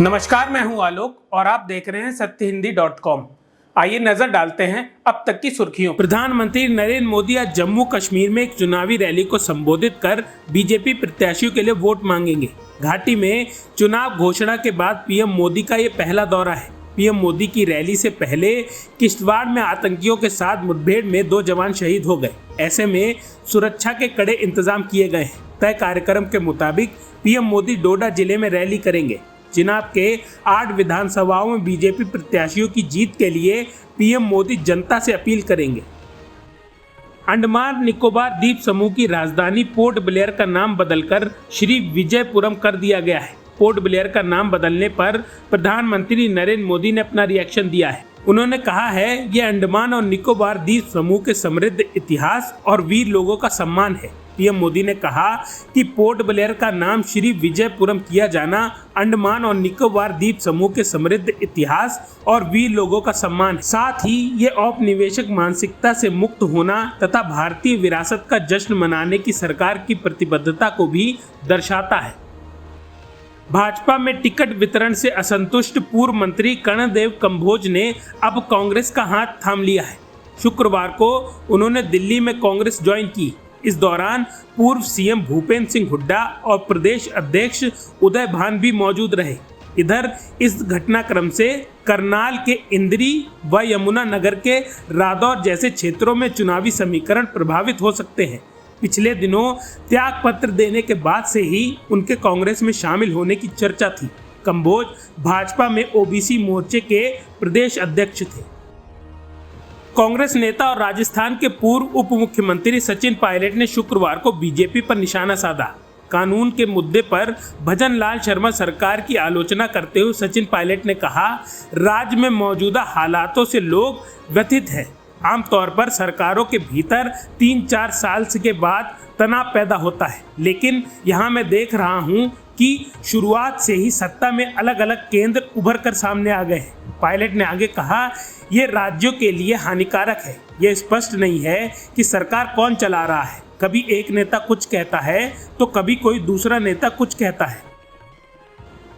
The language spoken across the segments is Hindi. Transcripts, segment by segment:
नमस्कार, मैं हूं आलोक और आप देख रहे हैं सत्यहिंदी.com। आइए नजर डालते हैं अब तक की सुर्खियों। प्रधानमंत्री नरेंद्र मोदी आज जम्मू कश्मीर में एक चुनावी रैली को संबोधित कर बीजेपी प्रत्याशियों के लिए वोट मांगेंगे। घाटी में चुनाव घोषणा के बाद पीएम मोदी का ये पहला दौरा है। पीएम मोदी की रैली से पहले किश्तवाड़ में आतंकियों के साथ मुठभेड़ में 2 जवान शहीद हो गए। ऐसे में सुरक्षा के कड़े इंतजाम किए गए हैं। तय कार्यक्रम के मुताबिक पीएम मोदी डोडा जिले में रैली करेंगे। चिनाब के 8 विधानसभाओं में बीजेपी प्रत्याशियों की जीत के लिए पीएम मोदी जनता से अपील करेंगे। अंडमान निकोबार द्वीप समूह की राजधानी पोर्ट ब्लेयर का नाम बदलकर श्री विजयपुरम कर दिया गया है। पोर्ट ब्लेयर का नाम बदलने पर प्रधानमंत्री नरेंद्र मोदी ने अपना रिएक्शन दिया है। उन्होंने कहा है, यह अंडमान और निकोबार द्वीप समूह के समृद्ध इतिहास और वीर लोगों का सम्मान है। पीएम मोदी ने कहा कि पोर्ट ब्लेयर का नाम श्री विजयपुरम किया जाना अंडमान और निकोबार द्वीप समूह के समृद्ध इतिहास और वीर लोगों का सम्मान है। साथ ही ये औपनिवेशिक मानसिकता से मुक्त होना तथा भारतीय विरासत का जश्न मनाने की सरकार की प्रतिबद्धता को भी दर्शाता है। भाजपा में टिकट वितरण से असंतुष्ट पूर्व मंत्री कर्णदेव कंबोज ने अब कांग्रेस का हाथ थाम लिया है। शुक्रवार को उन्होंने दिल्ली में कांग्रेस ज्वाइन की। इस दौरान पूर्व सीएम भूपेंद्र सिंह हुड्डा और प्रदेश अध्यक्ष उदय भान भी मौजूद रहे। इधर इस घटनाक्रम से करनाल के इंद्री व यमुनानगर के रादौर जैसे क्षेत्रों में चुनावी समीकरण प्रभावित हो सकते हैं। पिछले दिनों त्याग पत्र देने के बाद से ही उनके कांग्रेस में शामिल होने की चर्चा थी। कंबोज भाजपा में ओबीसी मोर्चे के प्रदेश अध्यक्ष थे। कांग्रेस नेता और राजस्थान के पूर्व उप मुख्यमंत्री सचिन पायलट ने शुक्रवार को बीजेपी पर निशाना साधा। कानून के मुद्दे पर भजन लाल शर्मा सरकार की आलोचना करते हुए सचिन पायलट ने कहा, राज्य में मौजूदा हालातों से लोग व्यथित हैं। आमतौर पर सरकारों के भीतर 3-4 साल के बाद तनाव पैदा होता है, लेकिन यहाँ मैं देख रहा हूँ कि शुरुआत से ही सत्ता में अलग अलग केंद्र उभर कर सामने आ गए हैं। पायलट ने आगे कहा, ये राज्यों के लिए हानिकारक है। यह स्पष्ट नहीं है कि सरकार कौन चला रहा है। कभी एक नेता कुछ कहता है तो कभी कोई दूसरा नेता कुछ कहता है।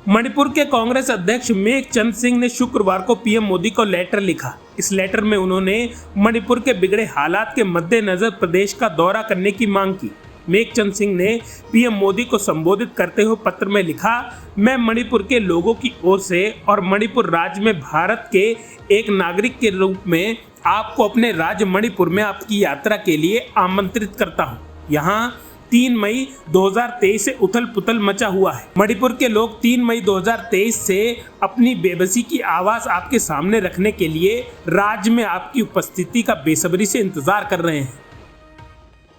मणिपुर के कांग्रेस अध्यक्ष मेघचंद सिंह ने शुक्रवार को पीएम मोदी को लेटर लिखा। इस लेटर में उन्होंने मणिपुर के बिगड़े हालात के मद्देनजर प्रदेश का दौरा करने की मांग की। मेघचंद सिंह ने पीएम मोदी को संबोधित करते हुए पत्र में लिखा, मैं मणिपुर के लोगों की ओर से और मणिपुर राज्य में भारत के एक नागरिक के रूप में आपको अपने राज्य मणिपुर में आपकी यात्रा के लिए आमंत्रित करता हूँ। यहाँ 3 मई 2023 से उथल पुथल मचा हुआ है। मणिपुर के लोग 3 मई 2023 से अपनी बेबसी की आवाज़ आपके सामने रखने के लिए राज्य में आपकी उपस्थिति का बेसब्री से इंतजार कर रहे हैं।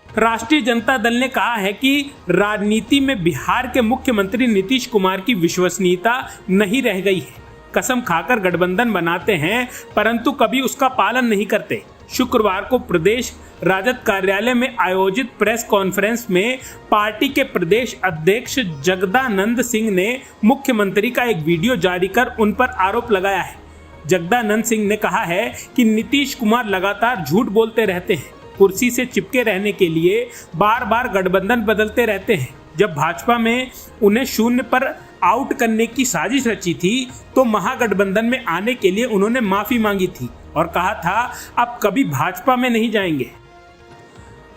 राष्ट्रीय जनता दल ने कहा है कि राजनीति में बिहार के मुख्यमंत्री नीतीश कुमार की विश्वसनीयता नहीं रह गई है। कसम खाकर गठबंधन बनाते हैं परंतु कभी उसका पालन नहीं करते। शुक्रवार को प्रदेश राजद कार्यालय में आयोजित प्रेस कॉन्फ्रेंस में पार्टी के प्रदेश अध्यक्ष जगदानंद सिंह ने मुख्यमंत्री का एक वीडियो जारी कर उन पर आरोप लगाया है। जगदानंद सिंह ने कहा है कि नीतीश कुमार लगातार झूठ बोलते रहते हैं। कुर्सी से चिपके रहने के लिए बार बार गठबंधन बदलते रहते हैं। जब भाजपा में उन्हें शून्य पर आउट करने की साजिश रची थी तो महागठबंधन में आने के लिए उन्होंने माफी मांगी थी और कहा था अब कभी भाजपा में नहीं जाएंगे।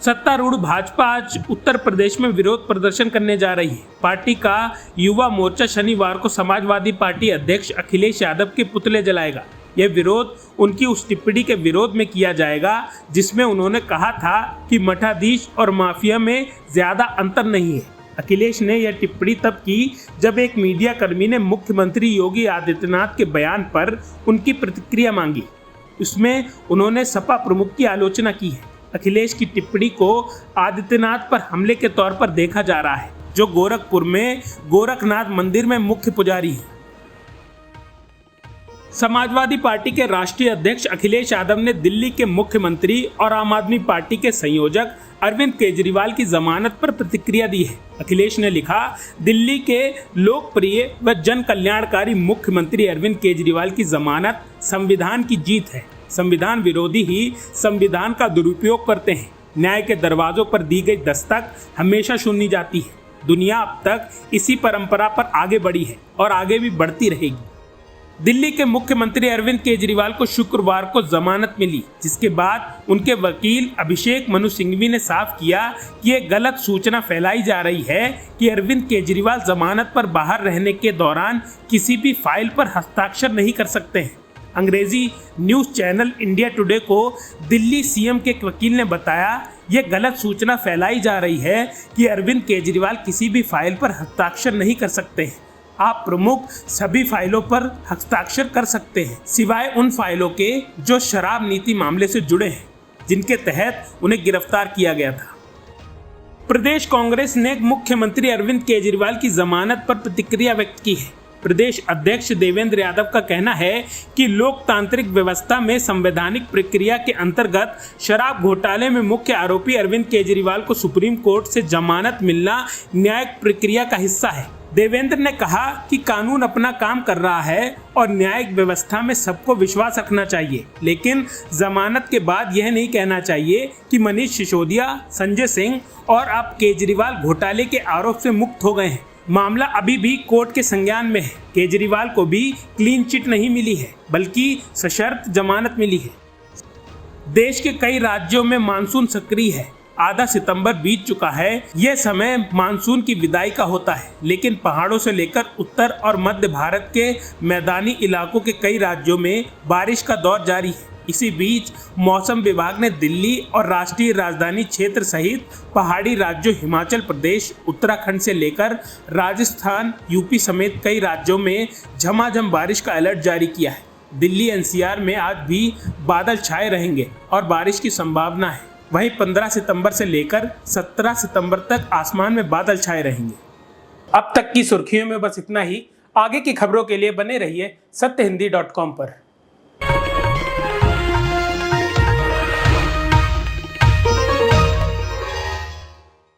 सत्तारूढ़ भाजपा आज उत्तर प्रदेश में विरोध प्रदर्शन करने जा रही है। पार्टी का युवा मोर्चा शनिवार को समाजवादी पार्टी अध्यक्ष अखिलेश यादव के पुतले जलाएगा। यह विरोध उनकी उस टिप्पणी के विरोध में किया जाएगा जिसमें उन्होंने कहा था कि मठाधीश और माफिया में ज्यादा अंतर नहीं है। अखिलेश ने यह टिप्पणी तब की जब एक मीडिया कर्मी ने मुख्यमंत्री योगी आदित्यनाथ के बयान पर उनकी प्रतिक्रिया मांगी। उसमें उन्होंने सपा प्रमुख की आलोचना की है। अखिलेश की टिप्पणी को आदित्यनाथ पर हमले के तौर पर देखा जा रहा है, जो गोरखपुर में गोरखनाथ मंदिर में मुख्य पुजारी हैं। समाजवादी पार्टी के राष्ट्रीय अध्यक्ष अखिलेश यादव ने दिल्ली के मुख्यमंत्री और आम आदमी पार्टी के संयोजक अरविंद केजरीवाल की जमानत पर प्रतिक्रिया दी है। अखिलेश ने लिखा, दिल्ली के लोकप्रिय व जन कल्याणकारी मुख्यमंत्री अरविंद केजरीवाल की जमानत संविधान की जीत है। संविधान विरोधी ही संविधान का दुरुपयोग करते हैं। न्याय के दरवाजों पर दी गई दस्तक हमेशा सुनी जाती है। दुनिया अब तक इसी परंपरा पर आगे बढ़ी है और आगे भी बढ़ती रहेगी। दिल्ली के मुख्यमंत्री अरविंद केजरीवाल को शुक्रवार को जमानत मिली, जिसके बाद उनके वकील अभिषेक मनु सिंघवी ने साफ किया कि ये गलत सूचना फैलाई जा रही है कि अरविंद केजरीवाल जमानत पर बाहर रहने के दौरान किसी भी फाइल पर हस्ताक्षर नहीं कर सकते हैं। अंग्रेजी न्यूज़ चैनल इंडिया टुडे को दिल्ली सीएम के एक वकील ने बताया, ये गलत सूचना फैलाई जा रही है कि अरविंद केजरीवाल किसी भी फाइल पर हस्ताक्षर नहीं कर सकते हैं। आप प्रमुख सभी फाइलों पर हस्ताक्षर कर सकते हैं, सिवाय उन फाइलों के जो शराब नीति मामले से जुड़े हैं, जिनके तहत उन्हें गिरफ्तार किया गया था। प्रदेश कांग्रेस ने मुख्यमंत्री अरविंद केजरीवाल की जमानत पर प्रतिक्रिया व्यक्त की है। प्रदेश अध्यक्ष देवेंद्र यादव का कहना है कि लोकतांत्रिक व्यवस्था में संवैधानिक प्रक्रिया के अंतर्गत शराब घोटाले में मुख्य आरोपी अरविंद केजरीवाल को सुप्रीम कोर्ट से जमानत मिलना न्यायिक प्रक्रिया का हिस्सा है। देवेंद्र ने कहा कि कानून अपना काम कर रहा है और न्यायिक व्यवस्था में सबको विश्वास रखना चाहिए, लेकिन जमानत के बाद यह नहीं कहना चाहिए कि मनीष सिसोदिया, संजय सिंह और अब केजरीवाल घोटाले के आरोप से मुक्त हो गए हैं। मामला अभी भी कोर्ट के संज्ञान में है। केजरीवाल को भी क्लीन चिट नहीं मिली है, बल्कि सशर्त जमानत मिली है। देश के कई राज्यों में मानसून सक्रिय है। आधा सितंबर बीत चुका है। यह समय मानसून की विदाई का होता है, लेकिन पहाड़ों से लेकर उत्तर और मध्य भारत के मैदानी इलाकों के कई राज्यों में बारिश का दौर जारी है। इसी बीच मौसम विभाग ने दिल्ली और राष्ट्रीय राजधानी क्षेत्र सहित पहाड़ी राज्यों हिमाचल प्रदेश, उत्तराखंड से लेकर राजस्थान, यूपी समेत कई राज्यों में झमाझम बारिश का अलर्ट जारी किया है। दिल्ली एनसीआर में आज भी बादल छाए रहेंगे और बारिश की संभावना है। वहीं 15 सितंबर से लेकर 17 सितंबर तक आसमान में बादल छाए रहेंगे। अब तक की सुर्खियों में बस इतना ही। आगे की खबरों के लिए बने रहिए सत्यहिंदी.com पर।